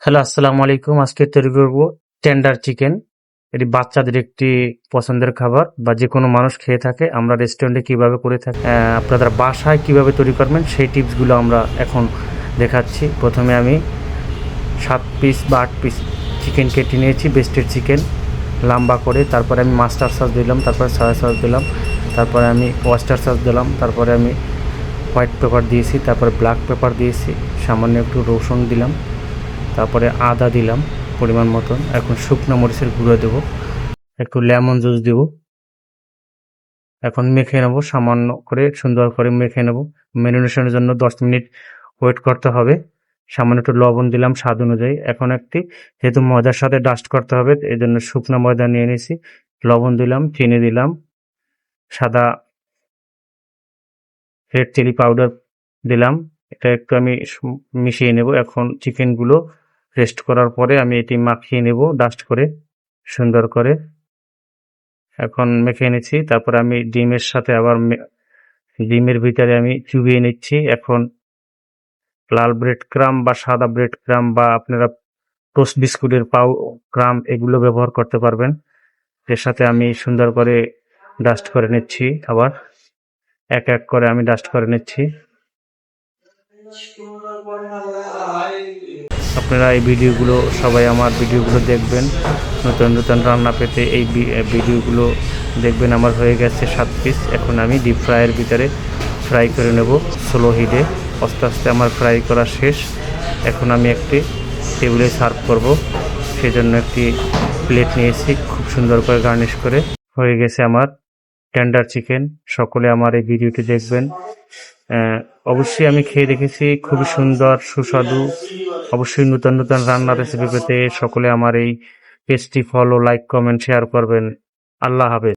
Hello, আসসালামু আলাইকুম। আজকে তৈরি করব টেন্ডার চিকেন। এটি বাচ্চাদের একটি পছন্দের খাবার বা যে কোনো মানুষ খেয়ে থাকে। আমরা রেস্টুরেন্টে কিভাবে করে থাকি, আপনাদের বাসায় কিভাবে তৈরি করবেন সেই টিপসগুলো আমরা এখন দেখাচ্ছি। প্রথমে আমি 7 পিস বা 8 পিস চিকেন কেটে নিয়েছি, বেস্টেড চিকেন লম্বা করে। তারপরে আমি মাস্টার সস দিলাম, তারপরে সয়া সস দিলাম, তারপরে আমি ওয়েস্টার সস দিলাম, তারপরে আমি হোয়াইট পেপার দিয়েছি, তারপরে ব্ল্যাক পেপার দিয়েছি, সামান্য একটু রসুন দিলাম, তারপরে আদা দিলাম পরিমাণ মতন। এখন শুকনো মরিচের গুঁড়ো দেবো, একটু লেমন জুস দেবো। এখন মেখে নেবো, সামান্য করে সুন্দর করে মেখে নেবো। ম্যারিনেশনের জন্য 10 মিনিট ওয়েট করতে হবে। সামান্য একটু লবণ দিলাম স্বাদ অনুযায়ী। এখন যেহেতু ময়দার সাথে ডাস্ট করতে হবে, এই জন্য শুকনো ময়দা নিয়ে নিয়েছি। লবণ দিলাম, চিনি দিলাম, সাদা রেড চিলি পাউডার দিলাম। এটা একটু আমি মিশিয়ে নেব। এখন চিকেনগুলো রেস্ট করার পরে আমি এটি মাখিয়ে নেব ডাস্ট করে সুন্দর করে। এখন মেখে এনেছি, তারপরে আমি ডিমের সাথে আবার ডিমের ভিতরে আমি চুবিয়ে নিচ্ছি। এখন লাল ব্রেড ক্রাম বা সাদা ব্রেড ক্রাম বা আপনারা টোস্ট বিস্কুটের ক্রাম এগুলো ব্যবহার করতে পারবেন। এর সাথে আমি সুন্দর করে ডাস্ট করে নিচ্ছি। আবার এক এক করে আমি ডাস্ট করে নিচ্ছি। আপনারা এই ভিডিওগুলো সবাই আমার ভিডিওগুলো দেখবেন, নতুন নতুন রান্না পেতে এই ভিডিওগুলো দেখবেন। আমার হয়ে গেছে 7 পিস। এখন আমি ডিপ ফ্রাইয়ের ভিতরে ফ্রাই করে নেব স্লো হিটে। আস্তে আস্তে আমার ফ্রাই করা শেষ। এখন আমি একটি টেবিলে সার্ভ করব, সেজন্য একটি প্লেট নিয়েছি, খুব সুন্দর করে গার্নিশ করে। হয়ে গেছে আমার টেন্ডার চিকেন। সকলে আমার এই ভিডিওটি দেখবেন। অবশ্যই আমি খেয়ে দেখেছি, খুবই সুন্দর সুস্বাদু। অবশ্যই নতুন নতুন রান্নার রেসিপি পেতে সকলে আমার এই পেজটি ফলো, লাইক, কমেন্ট, শেয়ার করবেন। আল্লাহ হাফেজ।